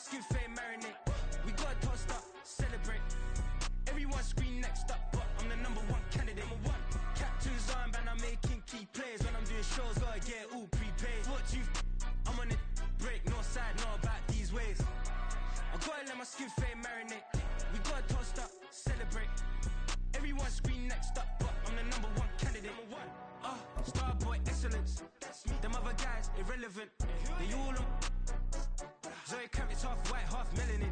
skin fade marinate. We got tossed up, celebrate. Everyone scream next up, but I'm the #1 candidate. Captain's armband, I'm making key plays. When I'm doing shows, gotta get all prepaid. What you I'm on it, break, no side, know about these ways. I gotta let my skin fade marinate. We got tossed up, celebrate. Everyone scream next up, but I'm the #1 candidate. Starboy excellence. Them other guys irrelevant. They all on. Zoe Kravitz half white, half melanin.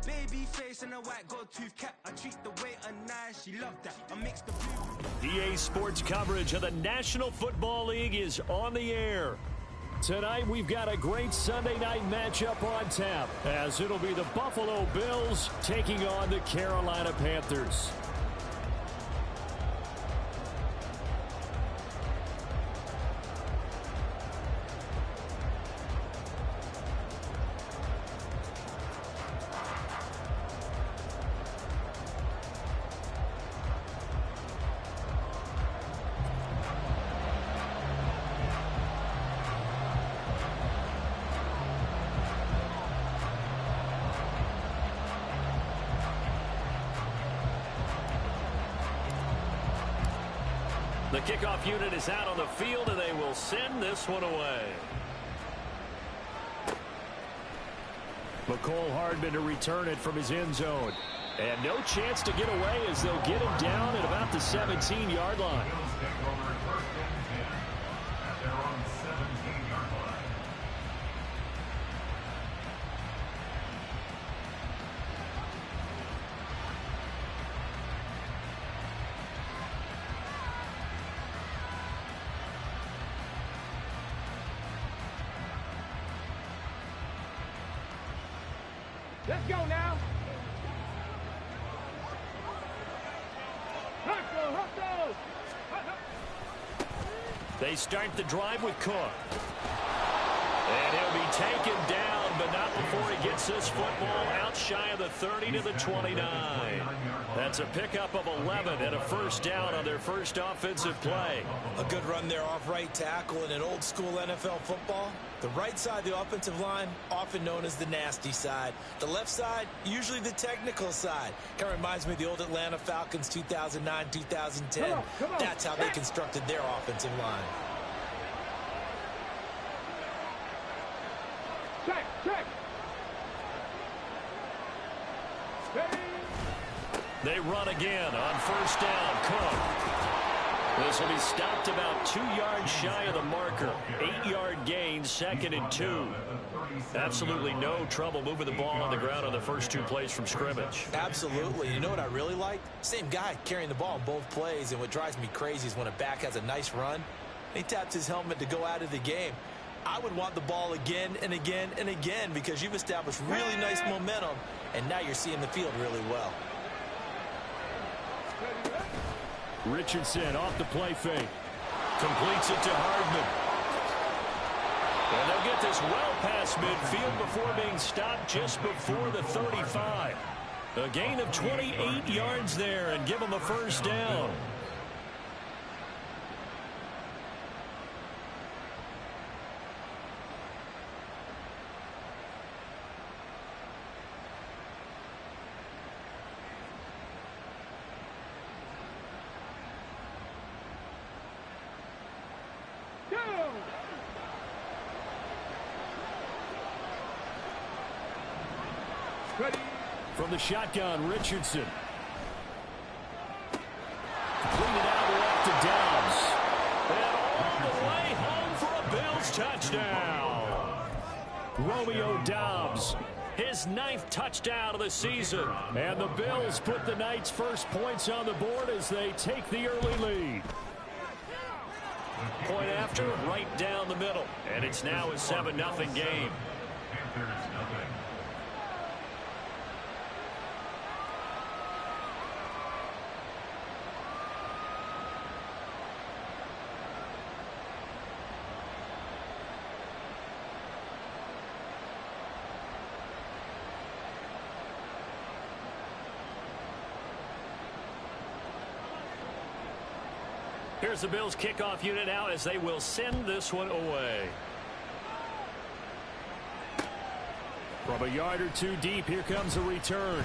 Baby face and a white gold tooth cap. I treat the waiter nice, she loved that. I mix the blue. EA Sports coverage of the National Football League is on the air. Tonight we've got a great Sunday night matchup on tap, as it'll be the Buffalo Bills taking on the Carolina Panthers. The kickoff unit is out on the field, and they will send this one away. McCole Hardman to return it from his end zone. And no chance to get away as they'll get him down at about the 17-yard line. Let's go now. Hustle. They start the drive with Cook. And he'll be taken down, but not before he gets this football out shy of the 30 to the 29. That's a pickup of 11 and a first down on their first offensive play. A good run there off right tackle in an old school NFL football. The right side of the offensive line, often known as the nasty side. The left side, usually the technical side. Kind of reminds me of the old Atlanta Falcons 2009-2010. That's how they constructed their offensive line. Check. They run again on first down. Cook. This will be stopped about 2 yards shy of the marker. 8-yard gain, 2nd and 2. Absolutely no trouble moving the ball on the ground on the first 2 plays from scrimmage. Absolutely. You know what I really like? Same guy carrying the ball in both plays, and what drives me crazy is when a back has a nice run, he taps his helmet to go out of the game. I would want the ball again and again and again because you've established really nice momentum, and now you're seeing the field really well. Richardson off the play fake. Completes it to Hardman. And they'll get this well past midfield before being stopped just before the 35. A gain of 28 yards there and give them a first down. From the shotgun, Richardson. Clean it out left to Dobbs. And all the way home for a Bills touchdown. Romeo Dobbs, his 9th touchdown of the season. And the Bills put the night's first points on the board as they take the early lead. Point after, right down the middle. And it's now a 7-0 game. Here's the Bills kickoff unit out as they will send this one away. From a yard or two deep, here comes a return.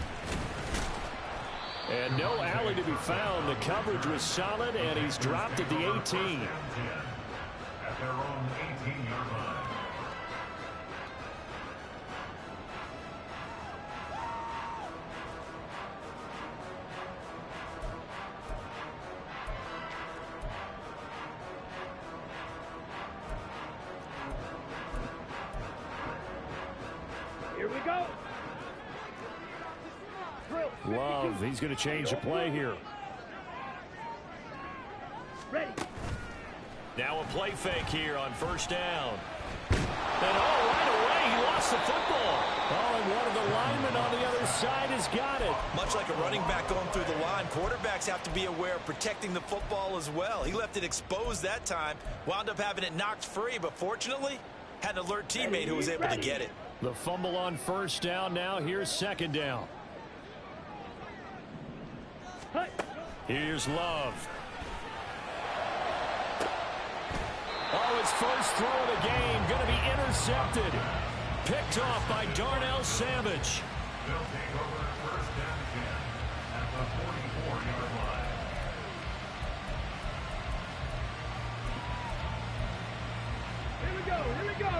And no alley to be found. The coverage was solid, and he's dropped at the 18. At their own 18-yard line. Here we go. Love, he's going to change the play here. Ready. Now a play fake here on first down. And right away, he lost the football. Oh, and one of the linemen on the other side has got it. Much like a running back going through the line, quarterbacks have to be aware of protecting the football as well. He left it exposed that time, wound up having it knocked free, but fortunately, had an alert teammate who was able to get it. The fumble on first down now. Here's second down. Here's Love. Oh, his first throw of the game going to be intercepted. Picked off by Darnell Savage. They'll take over first down again at the 44-yard line. Here we go. Here we go.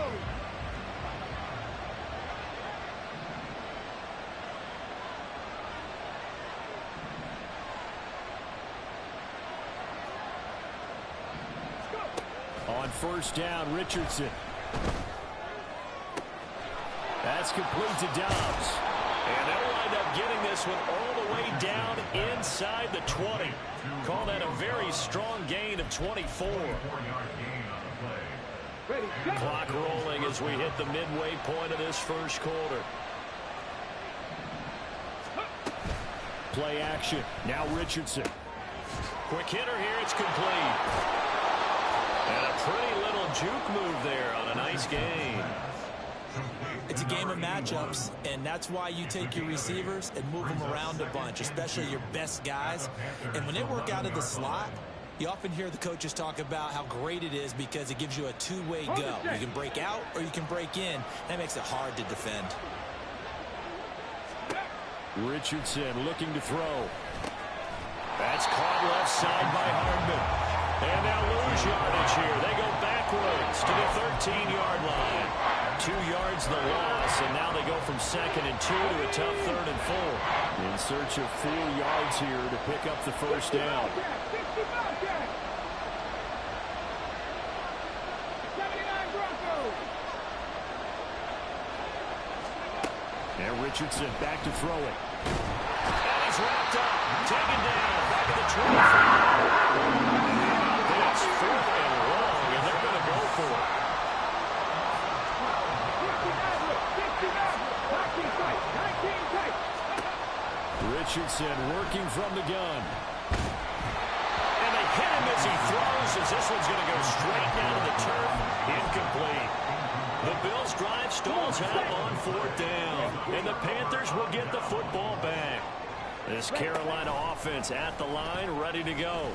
On first down, Richardson. That's complete to Dobbs. And they'll wind up getting this one all the way down inside the 20. Call that a very strong gain of 24. 4-yard gain on the play. Ready. Go. Clock rolling as we hit the midway point of this first quarter. Play action. Now Richardson. Quick hitter here. It's complete. And a pretty little juke move there on a nice game. It's a game of matchups, and that's why you take your receivers and move them around a bunch, especially your best guys. And when they work out of the slot, you often hear the coaches talk about how great it is because it gives you a two-way go. You can break out or you can break in. That makes it hard to defend. Richardson looking to throw. That's caught left side by Hardman. And they'll lose yardage here. They go backwards to the 13-yard line. 2 yards the loss, and now they go from 2nd and 2 to a tough 3rd and 4. In search of 4 yards here to pick up the first down. 79 Broncos. And Richardson back to throw it. And he's wrapped up, taken down, back at the 25. It's 4th and long, and they're going to go for it. 19 tight. Richardson working from the gun. And they hit him as he throws, as this one's going to go straight down to the turf. Incomplete. The Bills' drive stalls out on 4th down, and the Panthers will get the football back. This Carolina offense at the line, ready to go.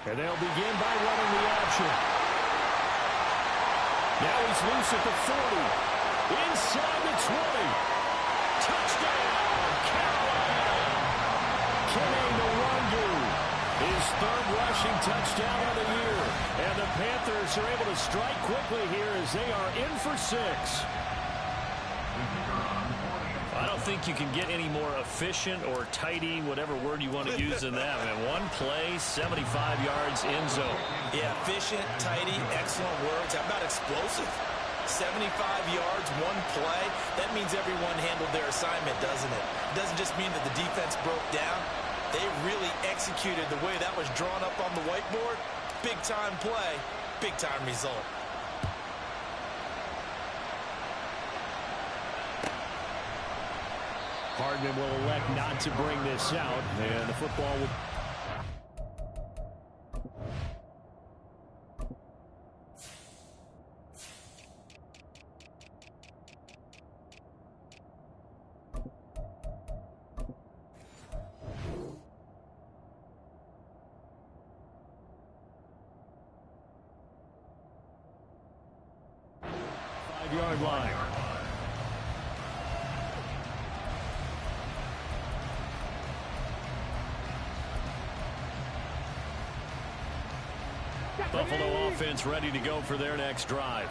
And they'll begin by running the option. Now he's loose at the 40. Inside the 20. Touchdown, Carolina. Kenny Nwangu. His 3rd rushing touchdown of the year. And the Panthers are able to strike quickly here as they are in for 6. I don't think you can get any more efficient or tidy, whatever word you want to use than that. And one play, 75 yards in zone. Yeah, efficient, tidy, excellent words. How about explosive? 75 yards, one play. That means everyone handled their assignment, doesn't it? It doesn't just mean that the defense broke down. They really executed the way that was drawn up on the whiteboard. Big-time play, big-time result. Hardman will elect not to bring this out, and the football will... Five-yard line. Buffalo offense ready to go for their next drive.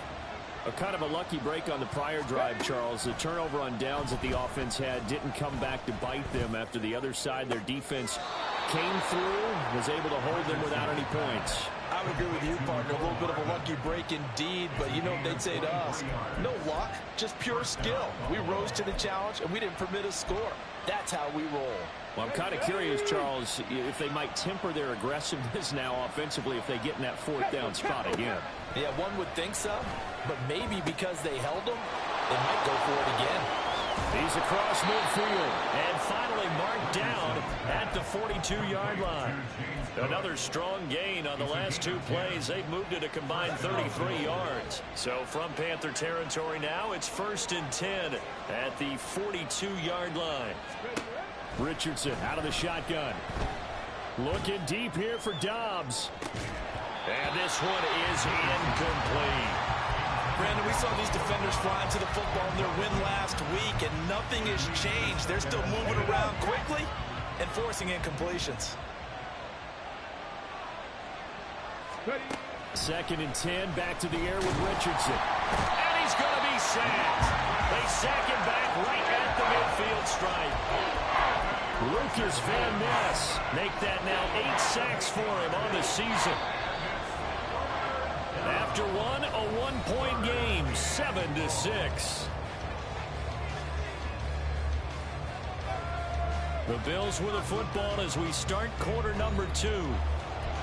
A kind of a lucky break on the prior drive, Charles. The turnover on downs that the offense had didn't come back to bite them after the other side. Their defense came through, was able to hold them without any points. I would agree with you, partner. A little bit of a lucky break indeed, but you know what they'd say to us? No luck, just pure skill. We rose to the challenge, and we didn't permit a score. That's how we roll. Well, I'm kind of curious, Charles, if they might temper their aggressiveness now offensively if they get in that fourth down spot again. Yeah, one would think so, but maybe because they held them, they might go for it again. He's across midfield and finally marked down at the 42-yard line. Another strong gain on the last two plays. They've moved it a combined 33 yards. So from Panther territory now, it's 1st and 10 at the 42-yard line. Richardson out of the shotgun. Looking deep here for Dobbs. And this one is incomplete. Brandon, we saw these defenders fly into the football in their win last week, and nothing has changed. They're still moving around quickly and forcing incompletions. 2nd and 10, back to the air with Richardson. And he's going to be sacked. They sack him back right at the midfield stripe. Lucas Van Ness make that now 8 sacks for him on the season. After one, a one-point game, 7-6. The Bills with the football as we start quarter number 2.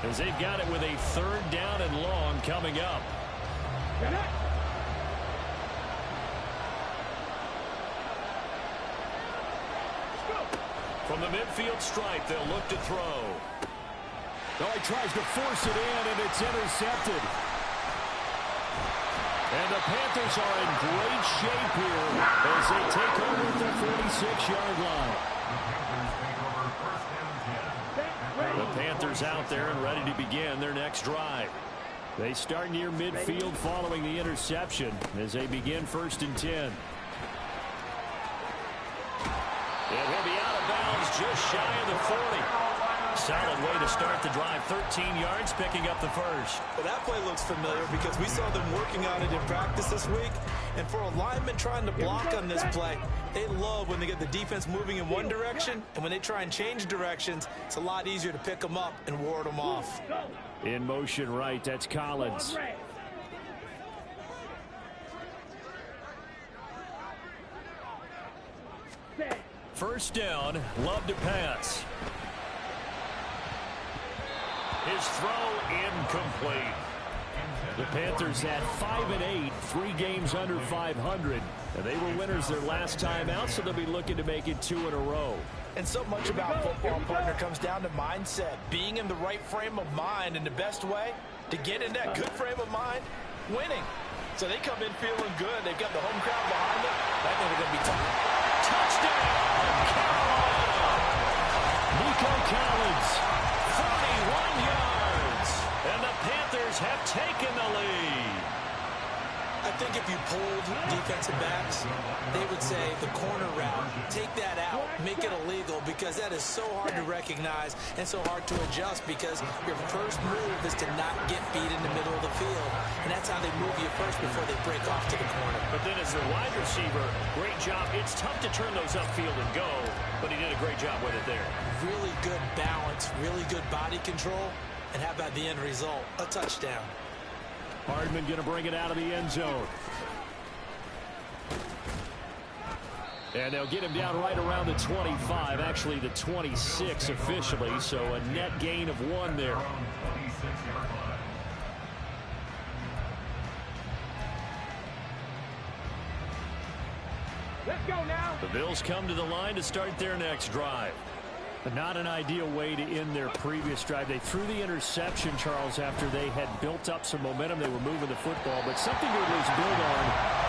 As they've got it with a 3rd down and long coming up. From the midfield stripe, they'll look to throw. Oh, he tries to force it in, and it's intercepted. And the Panthers are in great shape here as they take over at the 46-yard line. The Panthers out there and ready to begin their next drive. They start near midfield following the interception as they begin 1st and 10. And he'll be out of bounds just shy of the 40. Solid way to start the drive. 13 yards, picking up the first. Well, that play looks familiar because we saw them working on it in practice this week. And for a lineman trying to block on this play, they love when they get the defense moving in one direction. And when they try and change directions, it's a lot easier to pick them up and ward them off. In motion right, that's Collins. First down, Love to pass. His throw incomplete. The Panthers at 5-8, 3 games under 500. And they were winners their last time out, so they'll be looking to make it 2 in a row. And so much about football, partner, comes down to mindset. Being in the right frame of mind, and the best way to get in that good frame of mind, winning. So they come in feeling good. They've got the home crowd behind them. I think they're going to be tough. Touchdown, Carolina! Nico Collins, 41 yards. And the Panthers have taken the lead. I think if you polled defensive backs, they would say the corner route, take that out, make it illegal, because that is so hard to recognize and so hard to adjust, because your first move is to not get beat in the middle of the field. And that's how they move you first before they break off to the corner. But then as the wide receiver, great job. It's tough to turn those upfield and go, but he did a great job with it there. Really good balance, really good body control, and how about the end result? A touchdown. Hardman going to bring it out of the end zone. And they'll get him down right around the 25, actually the 26 officially, so a net gain of 1 there. Let's go now. The Bills come to the line to start their next drive. But not an ideal way to end their previous drive. They threw the interception, Charles, after they had built up some momentum. They were moving the football, but something to at least build on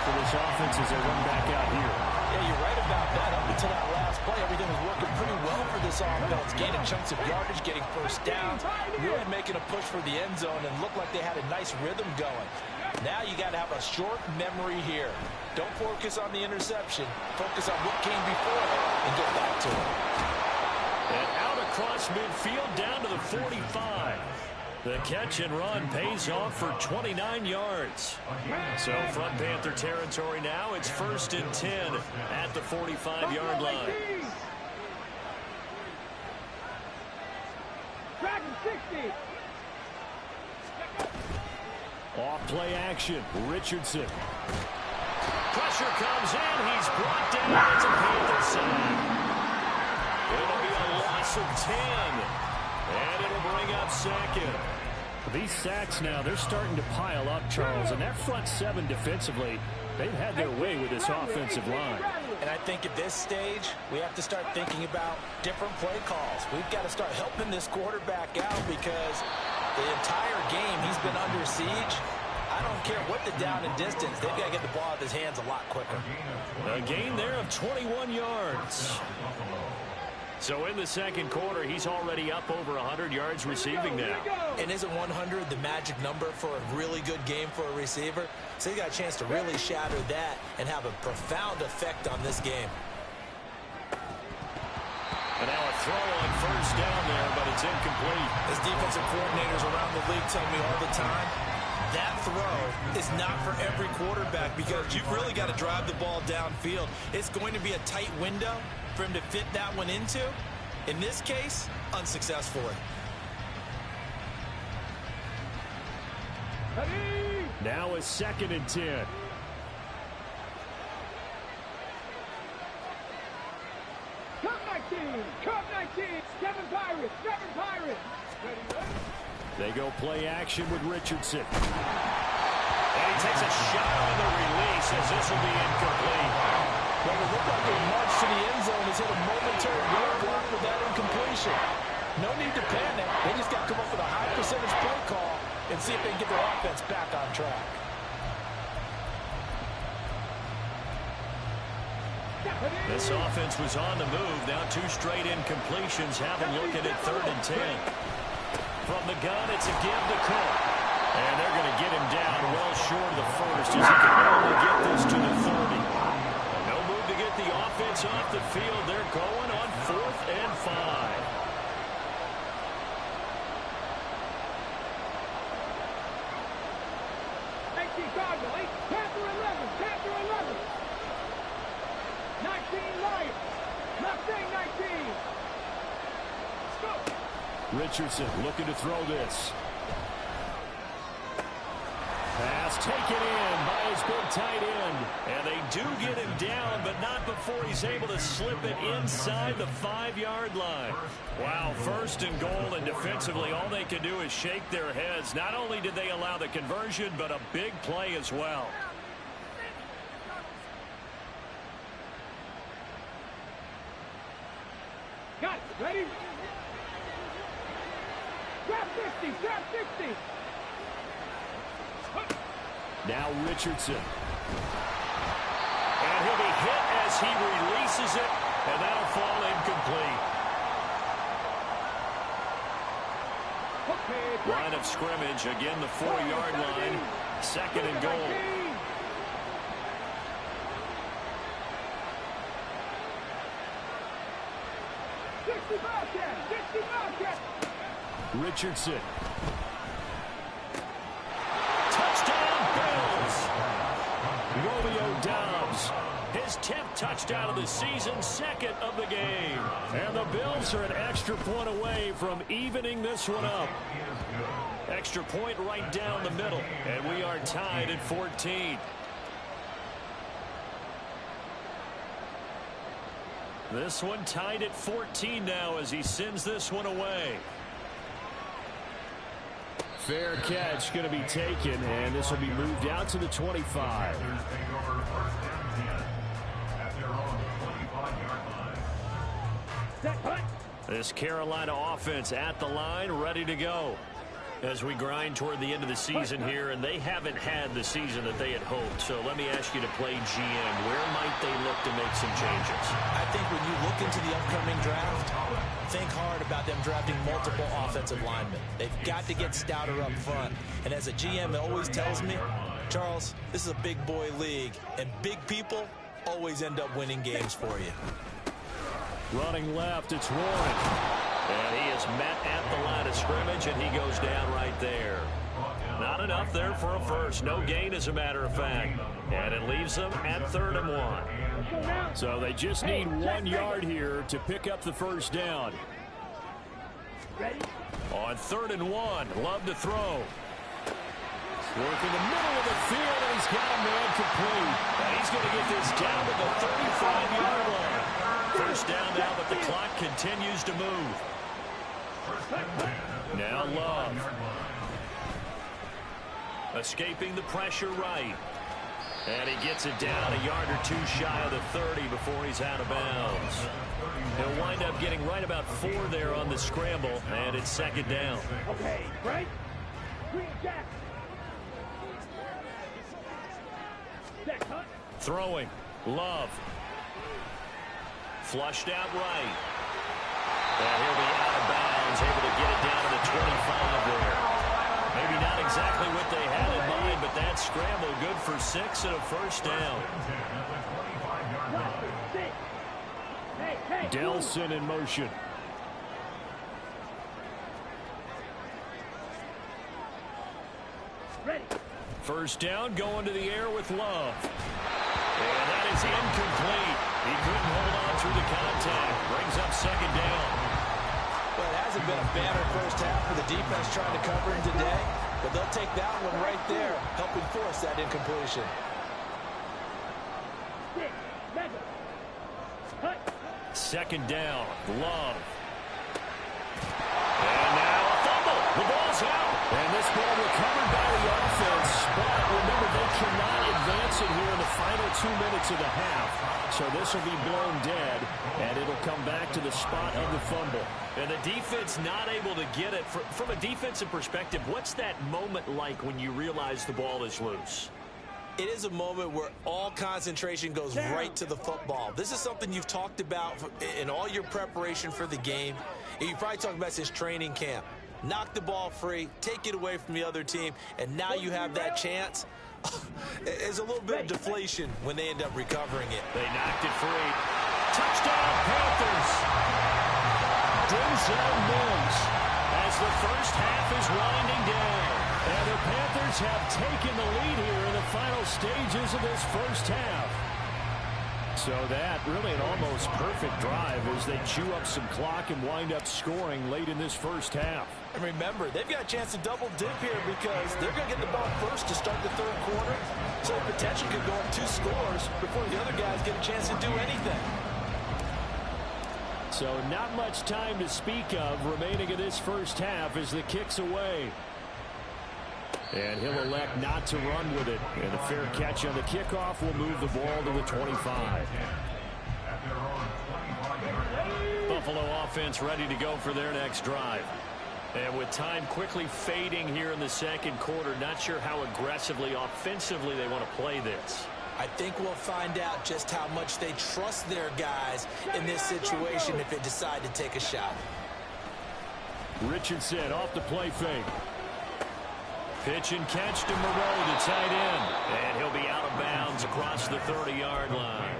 for this offense as they run back out here. Yeah, you're right about that. Up until that last play, everything was working pretty well for this offense. Gaining chunks of yardage, getting first downs, really making a push for the end zone, and looked like they had a nice rhythm going. Now you got to have a short memory here. Don't focus on the interception. Focus on what came before it and get back to it. And out across midfield down to the 45. The catch and run pays off for 29 yards. So from Panther territory now, it's 1st and 10 at the 45-yard line. Dragon 60. Off play action. Richardson. Pressure comes in. He's brought down. It's a Panther sack. It'll be a loss of 10. And it'll bring up 2nd. These sacks now, they're starting to pile up, Charles. And that front 7 defensively, they've had their way with this offensive line. And I think at this stage, we have to start thinking about different play calls. We've got to start helping this quarterback out because the entire game he's been under siege. I don't care what the down and distance. They've got to get the ball out of his hands a lot quicker. A gain there of 21 yards. So in the second quarter, he's already up over 100 yards receiving now. And isn't 100 the magic number for a really good game for a receiver? So he got a chance to really shatter that and have a profound effect on this game. And now a throw on 1st down there, but it's incomplete. As defensive coordinators around the league tell me all the time, that throw is not for every quarterback because you've really got to drive the ball downfield. It's going to be a tight window for him to fit that one into. In this case, unsuccessfully. Now a 2nd and 10. Cup 19. Cup 19. 7 Pirates. 7 Pirates. Ready. They go play action with Richardson. And he takes a shot on the release as this will be incomplete. Well, it looked like a march to the end zone has hit a momentary roadblock with that incompletion. No need to panic. They just got to come up with a high percentage play call and see if they can get their offense back on track. This offense was on the move. Now 2 straight incompletions have them looking at 3rd and 10. From the gun, it's a give to Cook. And they're going to get him down well short of the 1st as he can only get this to the 30. No move to get the offense off the field. They're going on 4th and 5. Cardinal, 8, Panther 11, Panther 11. 19 Lions, Mustang 19. Go. Richardson looking to throw this. Pass taken in by his big tight end. And they do get him down, but not before he's able to slip it inside the 5-yard line. Wow, 1st and goal, and defensively all they can do is shake their heads. Not only did they allow the conversion, but a big play as well. Got it. Ready? Grab 50, grab 50. Now Richardson. And he'll be hit as he releases it, and that'll fall incomplete. Line of scrimmage, again the 4-yard line. 2nd and goal. Richardson. Touchdown, Bills. Romeo Doubs. His 10th touchdown of the season, 2nd of the game. And the Bills are an extra point away from evening this one up. Extra point right down the middle. And we are tied at 14. This one tied at 14 now as he sends this one away. Fair catch going to be taken, and this will be moved out to the 25. This Carolina offense at the line, ready to go. As we grind toward the end of the season here, and they haven't had the season that they had hoped. So let me ask you to play GM. Where might they look to make some changes? I think when you look into the upcoming draft, think hard about them drafting multiple offensive linemen. They've got to get stouter up front. And as a GM, it always tells me, Charles, this is a big boy league, and big people always end up winning games for you. Running left, it's Warren. And he is met at the line of scrimmage, and he goes down right there. Not enough there for a first. No gain, as a matter of fact. And it leaves them at 3rd and 1. So they just need 1 yard here to pick up the first down. On 3rd and 1, Love to throw. Working the middle of the field, and he's got a man complete. And he's going to get this down to the 35-yard line. First down now, but the clock continues to move. Now Love. Escaping the pressure right. And he gets it down a yard or 2 shy of the 30 before he's out of bounds. He'll wind up getting right about 4 there on the scramble, and it's 2nd down. Okay, right? Green Jack. Jack, huh? Throwing. Love. Flushed out right. And he'll be out of bounds, able to get it down to the 25 there. Maybe not exactly what they had in mind, but that scramble good for 6 and a first down. Delson in motion. Ready. First down, going to the air with Love. And that is incomplete. He couldn't hold on through the contact. Brings up 2nd down. Well, it hasn't been a banner first half for the defense trying to cover him today, but they'll take that one right there, helping force that incompletion. 2nd down, Love. And now a fumble. The ball's out. And this ball recovered by the offense, but remember, they cannot advance it here in the final 2 minutes of the half. So this will be blown dead, and it'll come back to the spot of the fumble. And the defense not able to get it. From a defensive perspective, what's that moment like when you realize the ball is loose? It is a moment where all concentration goes right to the football. This is something you've talked about in all your preparation for the game. You probably talked about since training camp. Knock the ball free, take it away from the other team, and now you have that chance. There's a little bit of deflation when they end up recovering it. They knocked it free. Touchdown, Panthers! Denzel Mims. As the first half is winding down. And the Panthers have taken the lead here in the final stages of this first half. So that really an almost perfect drive as they chew up some clock and wind up scoring late in this first half. And remember, they've got a chance to double dip here because they're going to get the ball first to start the 3rd quarter. So the potential could go up 2 scores before the other guys get a chance to do anything. So not much time to speak of remaining in this first half as the kick's away. And he'll elect not to run with it. And a fair catch on the kickoff will move the ball to the 25. Buffalo offense ready to go for their next drive. And with time quickly fading here in the 2nd quarter, not sure how aggressively, offensively they want to play this. I think we'll find out just how much they trust their guys in this situation if they decide to take a shot. Richardson off the play fake. Pitch and catch to Moreau, the tight end. And he'll be out of bounds across the 30-yard line.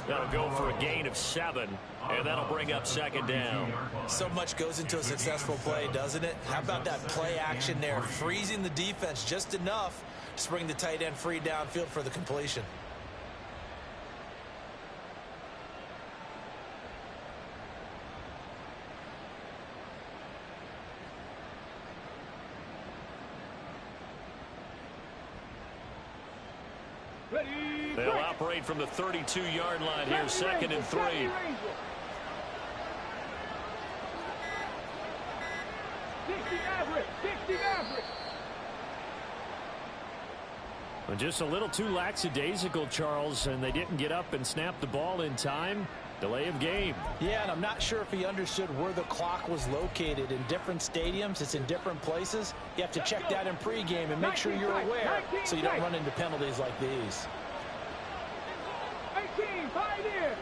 That'll go for a gain of 7, and that'll bring up 2nd down. So much goes into a successful play, doesn't it? How about that play action there, freezing the defense just enough to bring the tight end free downfield for the completion. They'll operate from the 32-yard line here, 2nd and 3. Well, just a little too lackadaisical, Charles, and they didn't get up and snap the ball in time. Delay of game. Yeah, and I'm not sure if he understood where the clock was located. In different stadiums, it's in different places. You have to check that in pregame and make sure you're aware so you don't run into penalties like these. 18, 5 here.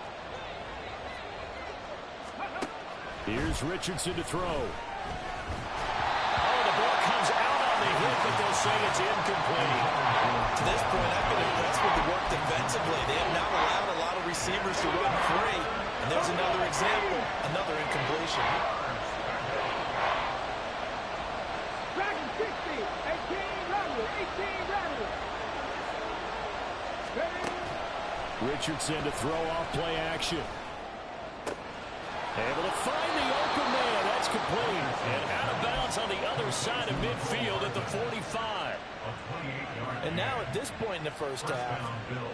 Here's Richardson to throw. Oh, the ball comes out on the hit, but they'll say it's incomplete. To this point, I've been impressed with the work defensively. They have not allowed a lot of receivers to run free. And there's another example, another incompletion. Richardson to throw off play action. Able to find the open man. That's complete. And out of bounds on the other side of midfield at the 45. And now at this point in the first half,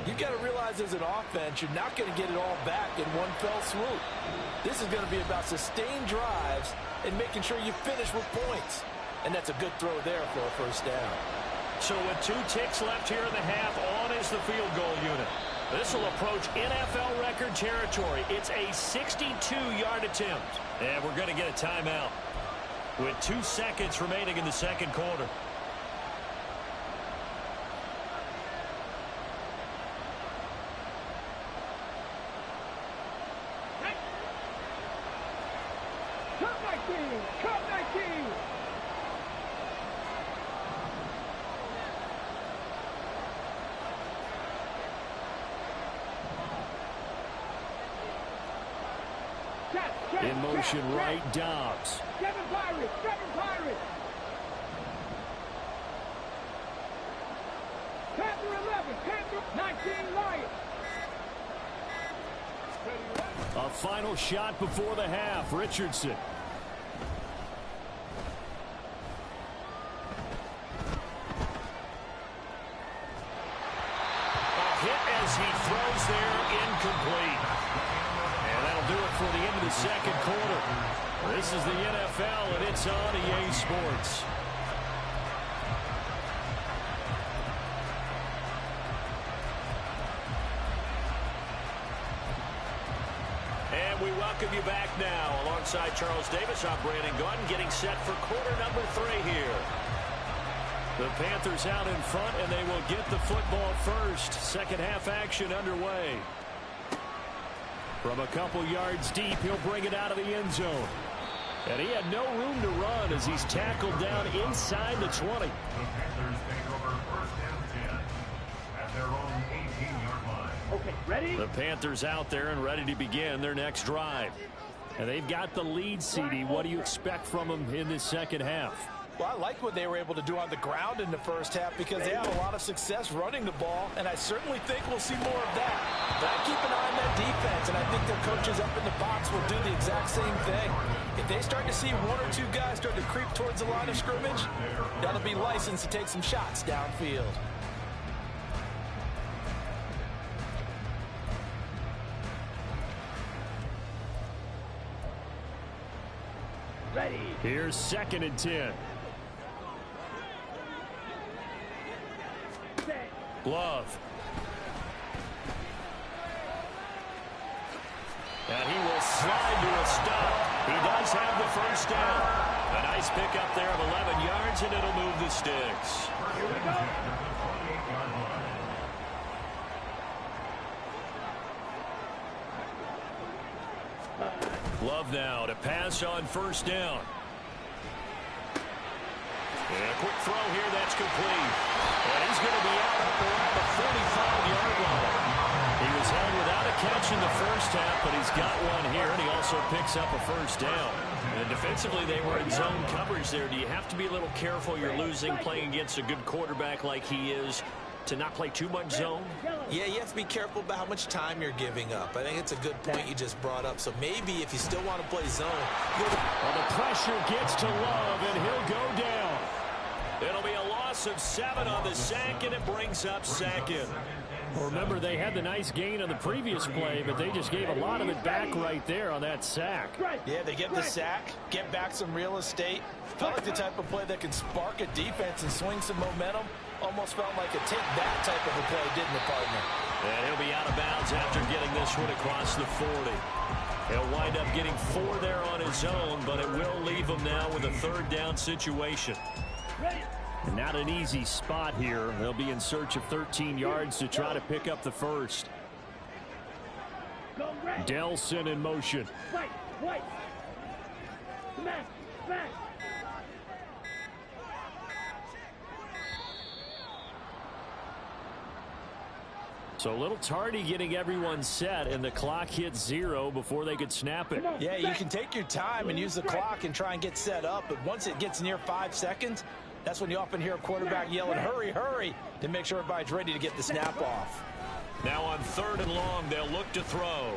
you've got to realize as an offense, you're not going to get it all back in one fell swoop. This is going to be about sustained drives and making sure you finish with points. And that's a good throw there for a first down. So with 2 ticks left here in the half, on is the field goal unit. This will approach NFL record territory. It's a 62-yard attempt. And we're going to get a timeout with 2 seconds remaining in the second quarter. In motion, right, Dobbs. 7 Pirates, 7 Pirates. Panther 11, Panther 19 Lions. A final shot before the half. Richardson. A hit as he throws there, incomplete. And that'll do it for the end of the second quarter. This is the NFL, and it's on EA Sports. And we welcome you back now. Alongside Charles Davis, I'm Brandon Gordon, getting set for quarter number 3 here. The Panthers out in front, and they will get the football first. Second half action underway. From a couple yards deep, he'll bring it out of the end zone. And he had no room to run as he's tackled down inside the 20. The Panthers take over first and 10 at their own 18-yard line. Okay, ready? The Panthers out there and ready to begin their next drive. And they've got the lead, CD. What do you expect from them in this second half? Well, I like what they were able to do on the ground in the first half because they had a lot of success running the ball, and I certainly think we'll see more of that. But I keep an eye on that defense, and I think their coaches up in the box will do the exact same thing. If they start to see 1 or 2 guys start to creep towards the line of scrimmage, that'll be licensed to take some shots downfield. Ready. Here's 2nd and 10. Glove. And he will slide to a stop. He does have the first down. A nice pickup there of 11 yards, and it'll move the sticks. Here we go. Love now to pass on first down. And a quick throw here, that's complete. And he's going to be out up around the 45-yard line. He was held without a catch in the first half, but he's got one here, and he also picks up a first down. And defensively, they were in zone coverage there. Do you have to be a little careful? You're losing, playing against a good quarterback like he is, to not play too much zone? Yeah, you have to be careful about how much time you're giving up. I think it's a good point you just brought up. So maybe if you still want to play zone, Well, the pressure gets to Love, and he'll go down. It'll be a loss of 7 on the sack, and it brings up 2nd. Well, remember, they had the nice gain on the previous play, but they just gave a lot of it back right there on that sack. Yeah, they get the sack, get back some real estate. Felt like the type of play that can spark a defense and swing some momentum. Almost felt like a take-that type of a play, didn't it, partner? And he'll be out of bounds after getting this one across the 40. He'll wind up getting 4 there on his own, but it will leave him now with a 3rd down situation. Not an easy spot here. They'll be in search of 13 yards to try to pick up the first. Delson in motion. So a little tardy getting everyone set, and the clock hits 0 before they could snap it. Yeah, you can take your time and use the clock and try and get set up, but once it gets near 5 seconds, That's when you often hear a quarterback yelling, hurry, hurry, to make sure everybody's ready to get the snap off. Now on 3rd and long, they'll look to throw.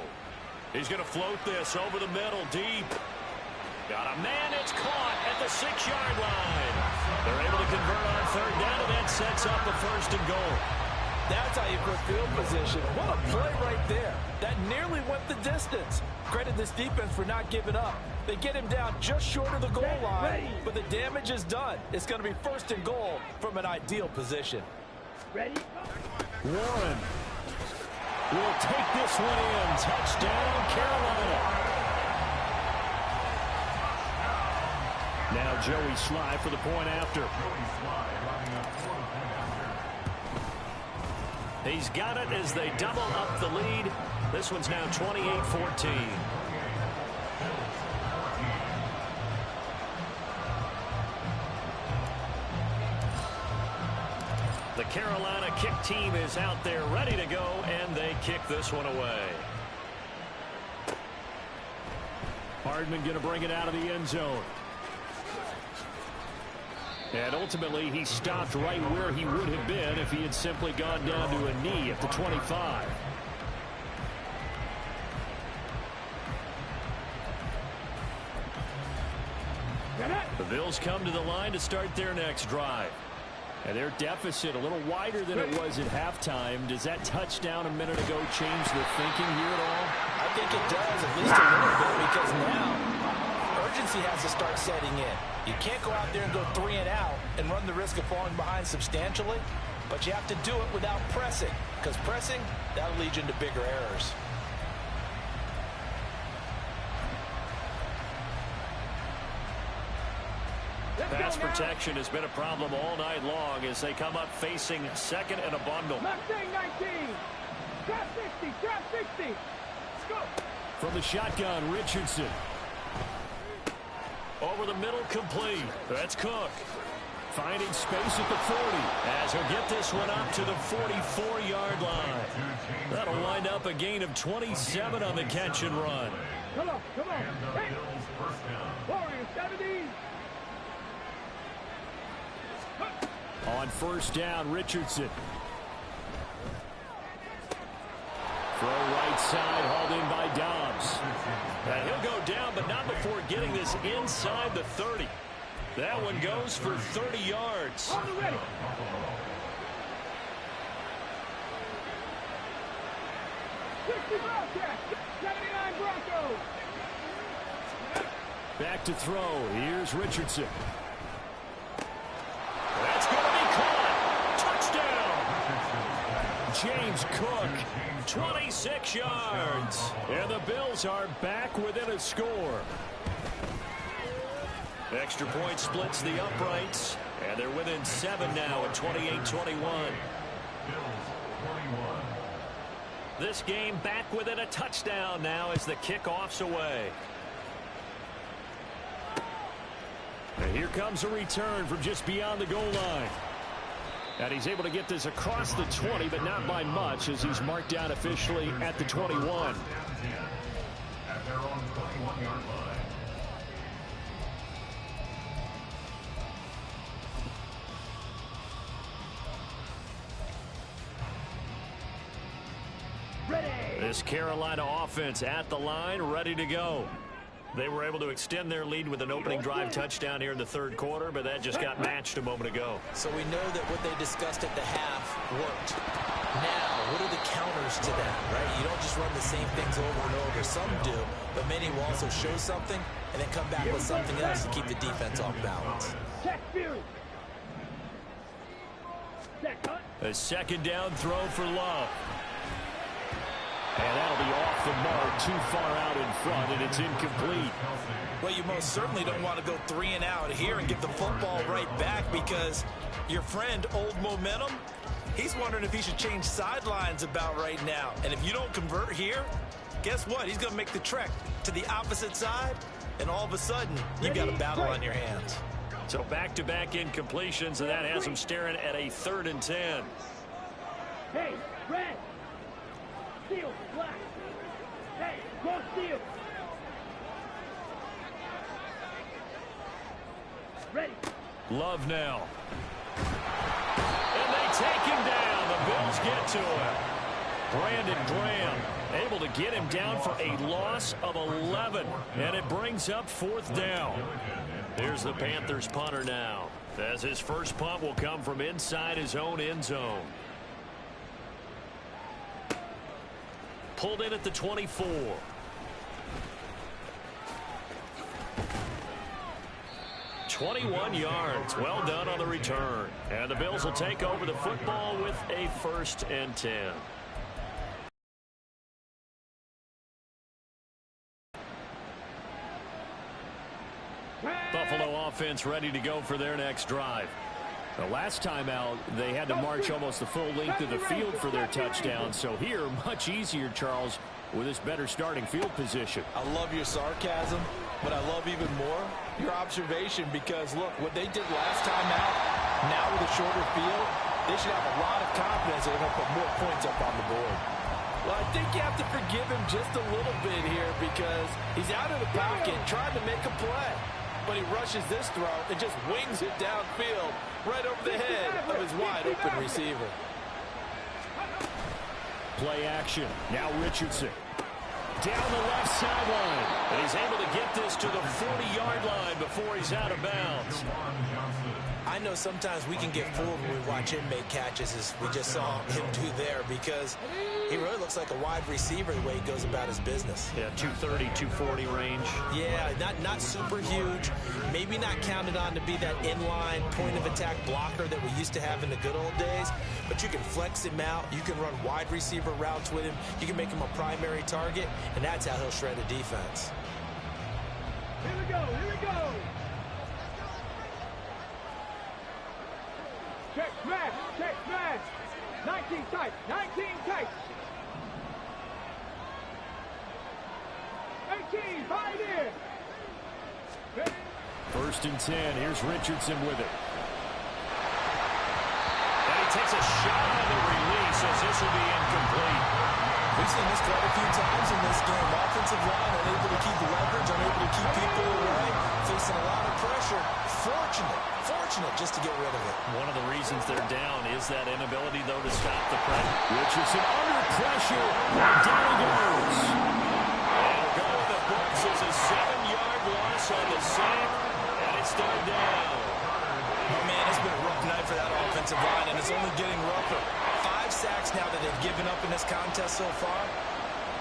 He's going to float this over the middle, deep. Got a man, it's caught at the 6-yard line. They're able to convert on 3rd down, and that sets up a 1st and goal. That's how you put field position. What a play right there. That nearly went the distance. Credit this defense for not giving up. They get him down just short of the goal line, but the damage is done. It's going to be 1st and goal from an ideal position. Ready? Warren will take this one in. Touchdown, Carolina. Now Joey Sly for the point after. He's got it as they double up the lead. This one's now 28-14. The Carolina kick team is out there ready to go, and they kick this one away. Hardman going to bring it out of the end zone. And ultimately, he stopped right where he would have been if he had simply gone down to a knee at the 25. The Bills come to the line to start their next drive. And their deficit a little wider than it was at halftime. Does that touchdown a minute ago change the thinking here at all? I think it does, at least a little bit, because now urgency has to start setting in. You can't go out there and go 3 and out and run the risk of falling behind substantially, but you have to do it without pressing, because pressing, that'll lead you into bigger errors. Pass protection has been a problem all night long as they come up facing 2nd and a bundle. Mustang 19. Trap 60. Trap 60. Let's go. From the shotgun, Richardson. Over the middle, complete. That's Cook. Finding space at the 40. As he'll get this one up to the 44-yard line. That'll wind up a gain of 27 on the catch and run. Come on. Come on. Hey. Warriors 70. On 1st down, Richardson. Throw right side, hauled in by Dobbs. And he'll go down, but not before getting this inside the 30. That one goes for 30 yards. On the ready. Broncos. 79 Broncos. Back to throw. Here's Richardson. That's going to be caught. Touchdown. James Cook, 26 yards. and the Bills are back within a score. Extra point splits the uprights, and they're within 7 now at 28-21. This game back within a touchdown now as the kickoff's away. And here comes a return from just beyond the goal line. And he's able to get this across the 20, but not by much, as he's marked down officially at the 21. At their own 21-yard line. This Carolina offense at the line, ready to go. They were able to extend their lead with an opening drive touchdown here in the 3rd quarter, but that just got matched a moment ago. So we know that what they discussed at the half worked. Now, what are the counters to that, right? You don't just run the same things over and over. Some do, but many will also show something and then come back with something else to keep the defense off balance. Check Fury. Check Hunt. A 2nd down throw for Love. And that'll be off the mark, too far out in front, and it's incomplete. Well, you most certainly don't want to go 3 and out here and get the football right back, because your friend, Old Momentum, he's wondering if he should change sidelines about right now. And if you don't convert here, guess what? He's going to make the trek to the opposite side, and all of a sudden, you got a battle on your hands. So back-to-back incompletions, and that has him staring at a 3rd and 10. Hey, red. Steel, black. Hey, go steel. Ready. Love now. And they take him down. The Bills get to him. Brandon Graham able to get him down for a loss of 11. And it brings up 4th down. Here's the Panthers punter now, as his first punt will come from inside his own end zone. Pulled in at the 24. "21 yards. Well done on the return. And the Bills will take over the football with a 1st and 10. Buffalo offense ready to go for their next drive. The last time out, they had to march almost the full length of the field for their touchdown. So here, much easier, Charles, with this better starting field position. I love your sarcasm, but I love even more your observation, because, look, what they did last time out, now with a shorter field, they should have a lot of confidence that they're going to put more points up on the board. Well, I think you have to forgive him just a little bit here, because he's out of the pocket trying to make a play. But he rushes this throw and just wings it downfield right over the head of his wide-open receiver. Play action. Now Richardson. Down the left sideline. And he's able to get this to the 40-yard line before he's out of bounds. I know sometimes we can get fooled when we watch him make catches, as we just saw him do there, because he really looks like a wide receiver the way he goes about his business. Yeah, 230, 240 range. Yeah, not super huge. Maybe not counted on to be that inline point-of-attack blocker that we used to have in the good old days, but you can flex him out. You can run wide receiver routes with him. You can make him a primary target, and that's how he'll shred a defense. Here we go, here we go. Check smash, check smash. 19 tight, 19 tight. 18, right in. 1st and 10. Here's Richardson with it. And he takes a shot on the release, as this will be incomplete. We've seen this quite a few times in this game. Offensive line unable to keep leverage, unable to keep people away, facing a lot of pressure. Fortunate just to get rid of it. One of the reasons they're down is that inability, though, to stop the pressure. Richardson under pressure. And down he goes. And going the books is a 7-yard loss on the sack, and it's 3rd down. Oh, man, it's been a rough night for that offensive line, and it's only getting rougher. 5 sacks now that they've given up in this contest so far.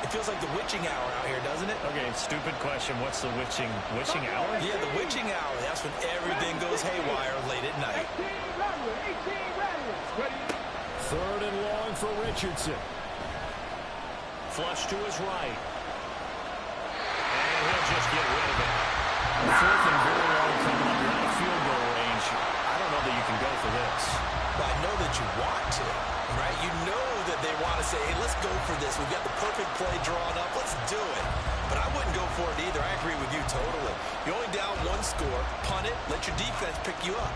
It feels like the witching hour out here, doesn't it? Okay, stupid question. What's the witching hour? Yeah, the witching hour. That's when everything goes haywire late at night. 18 ready. 3rd and long for Richardson. Flush to his right. And he'll just get rid of it. 4th and very long coming up. You're out of field goal range. I don't know that you can go for this. Well, I know that you want to, right? You know that they want to say, hey, let's go for this. We've got the perfect play drawn up. Let's do it. But I wouldn't go for it either. I agree with you totally. You're only down 1 score. Punt it. Let your defense pick you up.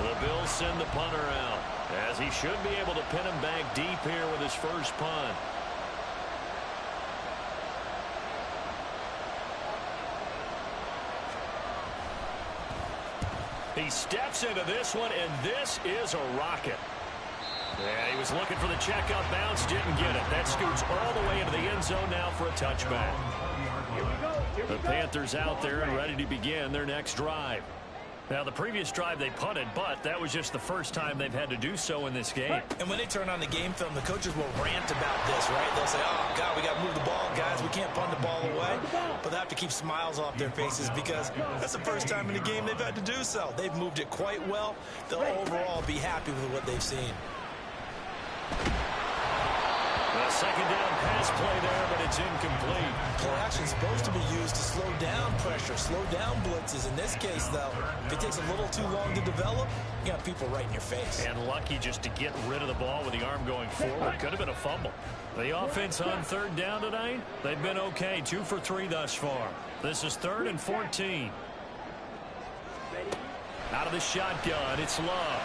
The Bills send the punter out, as he should be able to pin him back deep here with his first punt. He steps into this one, and this is a rocket. Yeah, he was looking for the checkup bounce, didn't get it. That scoots all the way into the end zone now for a touchback. The Panthers out there and ready to begin their next drive. Now, the previous drive they punted, but that was just the first time they've had to do so in this game. And when they turn on the game film, the coaches will rant about this, right? They'll say, oh, God, we got to move the ball, guys. We can't punt the ball away. But they have to keep smiles off their faces, because that's the first time in the game they've had to do so. They've moved it quite well. They'll overall be happy with what they've seen. A 2nd down pass play there, but it's incomplete. Play action is supposed to be used to slow down pressure, slow down blitzes. In this case, though, if it takes a little too long to develop, you got people right in your face. And lucky just to get rid of the ball with the arm going forward. Could have been a fumble. The offense on 3rd down tonight, they've been okay. 2 for 3 thus far. This is 3rd and 14. Out of the shotgun, it's Love.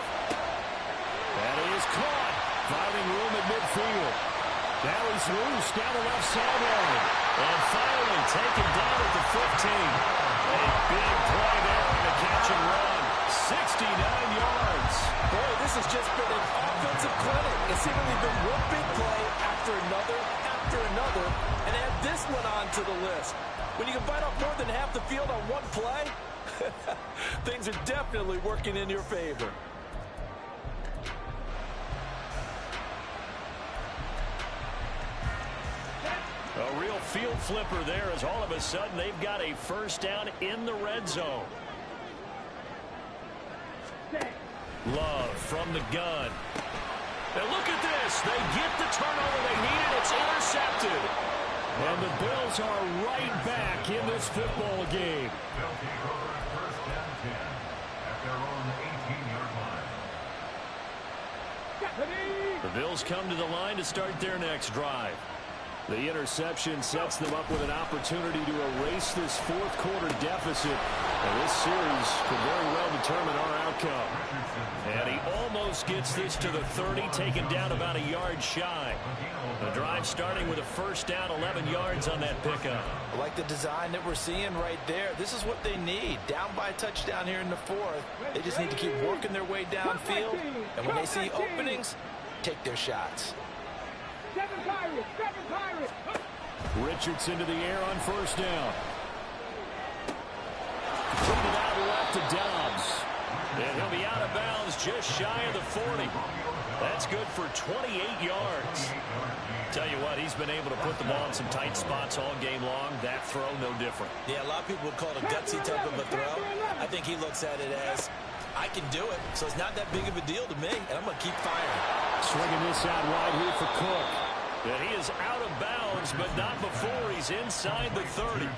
That is caught. Finding room at midfield. Now he's loose down the left sideline. And finally taken down at the 15. A big play there on the catch. catch and run. 69 yards. Boy, this has just been an offensive clinic. It's seemingly been one big play after another, and add this one on to the list. When you can bite off more than half the field on one play, things are definitely working in your favor. A real field flipper there as all of a sudden they've got a first down in the red zone. Love from the gun. And look at this. They get the turnover they needed. It's intercepted. And the Bills are right back in this football game. They'll take over first and 10 at their own 18-yard line. The Bills come to the line to start their next drive. The interception sets them up with an opportunity to erase this fourth quarter deficit. And this series could very well determine our outcome. And he almost gets this to the 30, taken down about a yard shy. The drive starting with a first down, 11 yards on that pickup. I like the design that we're seeing right there. This is what they need. Down by a touchdown here in the fourth. They just need to keep working their way downfield. And when they see openings, take their shots. Seven Pirates. Richardson to the air on first down. Completed out left to Dobbs. And he'll be out of bounds just shy of the 40. That's good for 28 yards. Tell you what, he's been able to put the ball in some tight spots all game long. That throw, no different. Yeah, a lot of people would call it a gutsy type of a throw. I think he looks at it as, I can do it, so it's not that big of a deal to me, and I'm going to keep firing. Swinging this out wide here for Cook. And he is out of bounds, but not before he's inside the 30.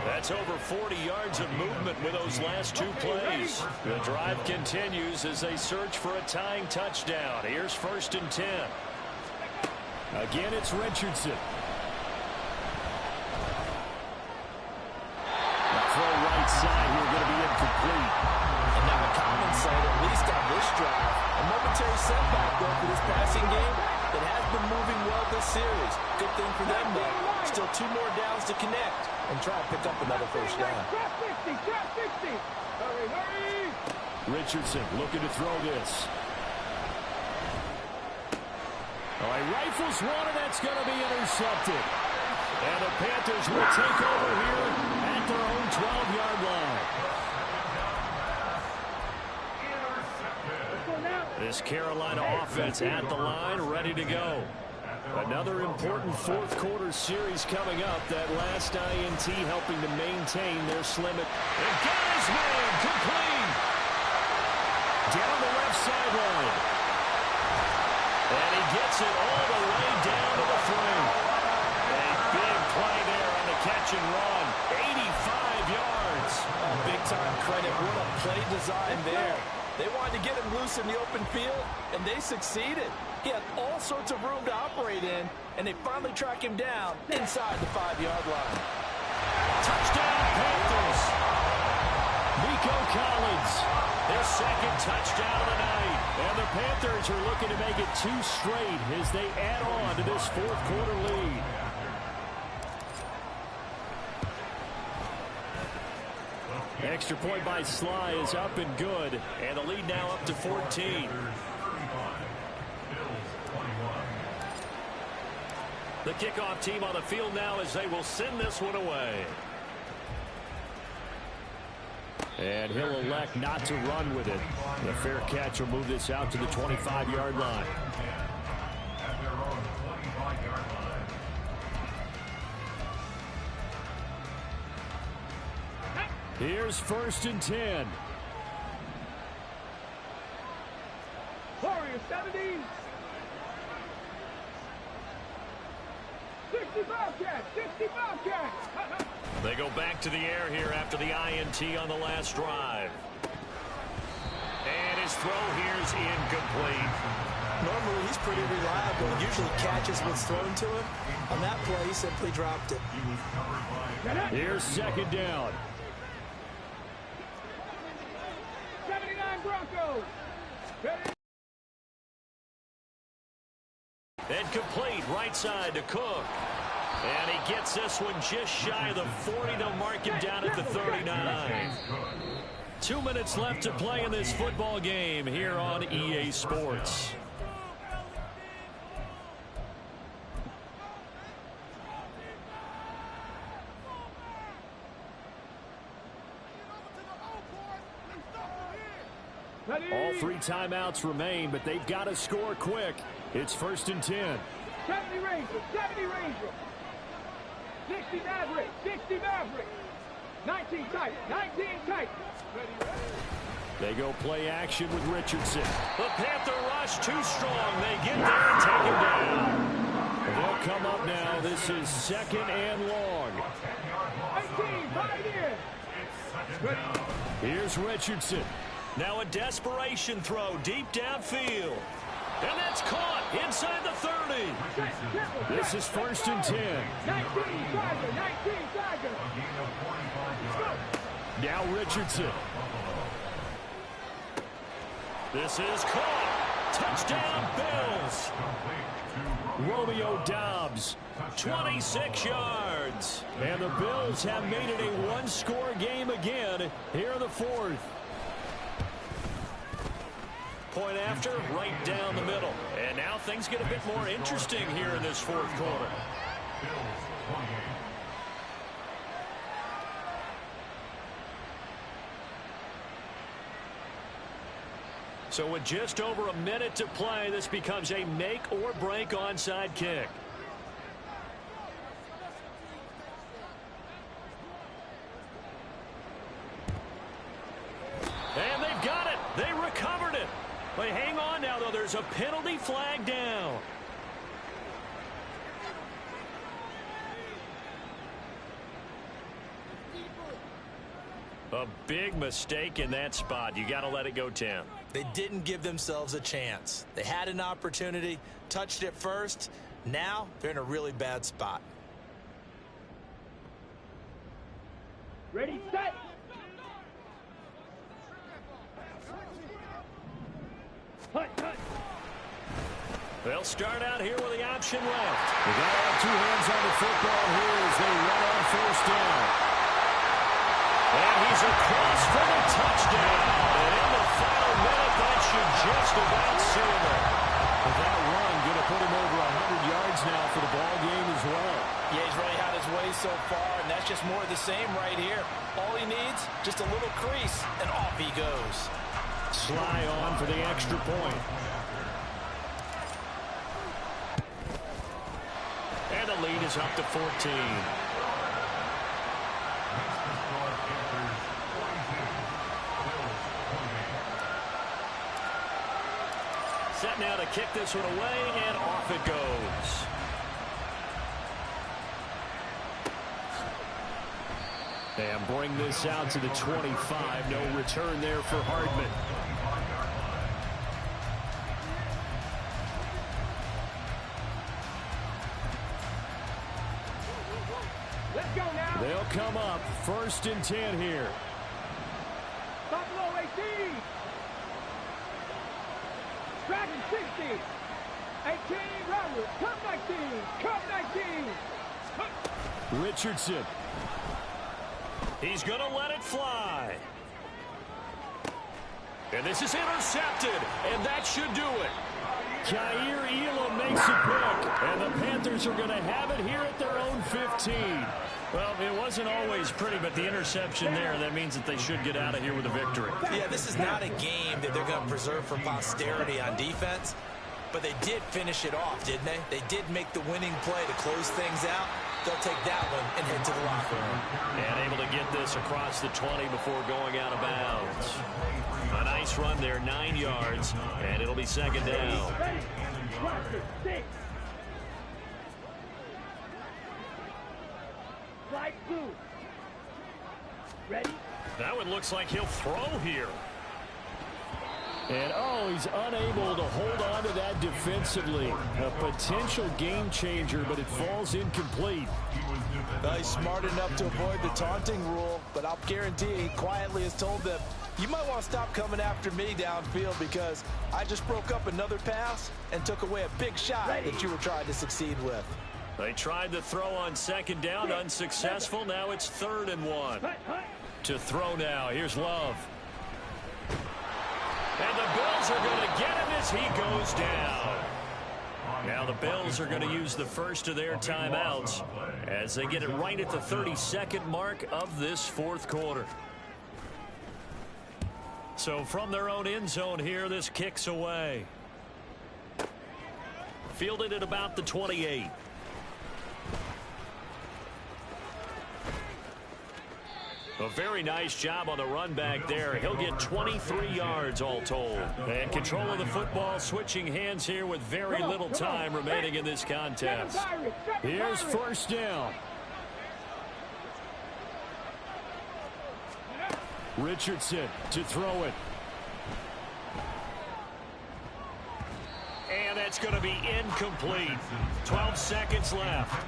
That's over 40 yards of movement with those last two plays. The drive continues as they search for a tying touchdown. Here's first and 10. Again, it's Richardson. The throw right side here going to be incomplete. And now the common sight, at least on this drive. A momentary setback, though, for this passing game that has been moving well this series. Good thing for them, though. Still 2 more downs to connect and try to pick up another first down. Trap 60. Hurry. Richardson looking to throw this. Oh, he rifles one, and that's going to be intercepted. And the Panthers will take over here at their own 12-yard line. This Carolina offense at the line, ready to go. Another important fourth quarter series coming up. That last INT helping to maintain their slim. And got his man complete. Down the left sideline. And he gets it all the way down to the 3. A big play there on the catch and run. 85 yards. Big time credit. What a play design there. They wanted to get him loose in the open field, and they succeeded. He had all sorts of room to operate in, and they finally track him down inside the 5-yard line. Touchdown, Panthers. Nico Collins, their second touchdown of the night. And the Panthers are looking to make it 2 straight as they add on to this fourth quarter lead. Extra point by Sly is up and good, and the lead now up to 14. The kickoff team on the field now as they will send this one away. And he'll elect not to run with it. The fair catch will move this out to the 25-yard line. Here's first and 10. Warriors 70. 60 Bobcats. They go back to the air here after the INT on the last drive. And his throw here's incomplete. Normally, he's pretty reliable. Usually catches what's thrown to him. On that play, he simply dropped it. Here's second down. 79 Broncos. And complete right side to Cook. And he gets this one just shy of the 40. They'll mark him down at the 39. 2 minutes left to play in this football game here on EA Sports. All 3 timeouts remain, but they've got to score quick. It's 1st and 10. 70 Rangers, 70 Rangers. 60 Maverick, 60 Maverick. 19 Titans, 19 Titans. They go play action with Richardson. The Panther rush too strong. They get there and take him down. They'll come up now. This is 2nd and long. 18, right in. Here's Richardson. Now a desperation throw deep downfield. And that's caught inside the 30. This is 1st and 10. 19 Tiger, 19 Tiger. Now Richardson. This is caught. Touchdown, Bills. Romeo Doubs. 26 yards. And the Bills have made it a one-score game again here in the 4th. Point after, right down the middle. And now things get a bit more interesting here in this 4th quarter. So with just over a minute to play, this becomes a make-or-break onside kick. And they've got it. They recovered it. They hang on now, though. There's a penalty flag down. A big mistake in that spot. You got to let it go, Tim. They didn't give themselves a chance. They had an opportunity, touched it first. Now they're in a really bad spot. Ready, set. They'll start out here with the option left. They got to have 2 hands on the football here as they run on 1st down. And he's across for the touchdown. And in the final minute, that should just about seal it. That run going to put him over 100 yards now for the ball game as well. Yeah, he's really had his way so far, and that's just more of the same right here. All he needs, just a little crease, and off he goes. Sly on for the extra point. And the lead is up to 14. Set now to kick this one away, and off it goes. And bring this out to the 25. No return there for Hardman. Let's go now. They'll come up 1st and 10 here. Buffalo 18. Dragon 60. 18 Robert. Come 19. Come 19. Richardson. He's going to let it fly. And this is intercepted, and that should do it. Jair Elam makes a pick, and the Panthers are going to have it here at their own 15. Well, it wasn't always pretty, but the interception there, that means that they should get out of here with a victory. Yeah, this is not a game that they're going to preserve for posterity on defense, but they did finish it off, didn't they? They did make the winning play to close things out. They'll take that one and head to the locker room. And able to get this across the 20 before going out of bounds. A nice run there, 9 yards, and it'll be 2nd down. Slide 2. Ready? That one looks like he'll throw here. And, he's unable to hold on to that defensively. A potential game changer, but it falls incomplete. Well, he's smart enough to avoid the taunting rule, but I'll guarantee he quietly has told them, you might want to stop coming after me downfield because I just broke up another pass and took away a big shot that you were trying to succeed with. They tried the throw on 2nd down, unsuccessful. Now it's 3rd and 1. To throw now. Here's Love. And the Bills are going to get him as he goes down. Now the Bills are going to use the first of their timeouts as they get it right at the 32nd mark of this fourth quarter. So from their own end zone here, this kicks away. Fielded at about the 28. A very nice job on the run back there. He'll get 23 yards all told. And control of the football, switching hands here with very little time remaining in this contest. Here's first down. Richardson to throw it. And that's going to be incomplete. 12 seconds left.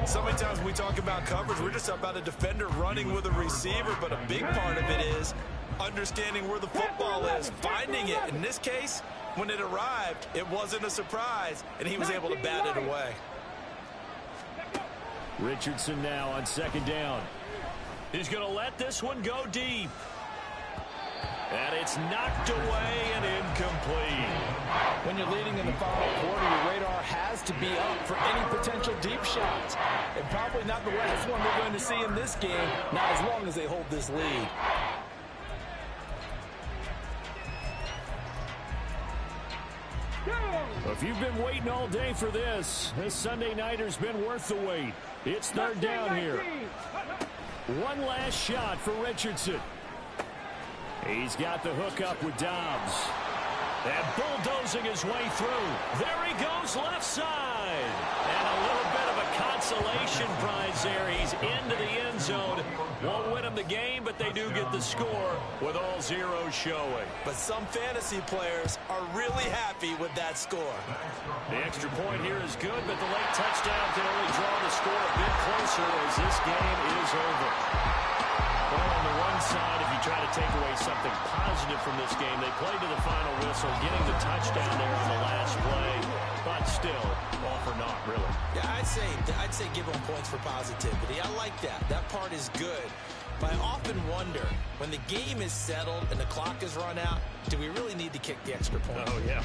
So many times we talk about coverage, we're just about a defender running with a receiver, but a big part of it is understanding where the football is, finding it. In this case, when it arrived, it wasn't a surprise, and he was able to bat it away. Richardson now on second down. He's going to let this one go deep. And it's knocked away and incomplete. When you're leading in the final quarter, your radar has to be up for any potential deep shots. And probably not the last one we're going to see in this game, not as long as they hold this lead. If you've been waiting all day for this Sunday nighter's been worth the wait. It's third down here. One last shot for Richardson. He's got the hook up with Dobbs. And bulldozing his way through. There he goes left side. And a little bit of a consolation prize there. He's into the end zone. Won't win him the game, but they do get the score with all zeros showing. But some fantasy players are really happy with that score. The extra point here is good, but the late touchdown can only draw the score a bit closer as this game is over. Well, on the one side, if you try to take away something positive from this game, they played to the final whistle, getting the touchdown there on the last play, but still, all for naught, really. Yeah, I'd say give them points for positivity. I like that. That part is good. But I often wonder, when the game is settled and the clock is run out, do we really need to kick the extra point? Oh, yeah.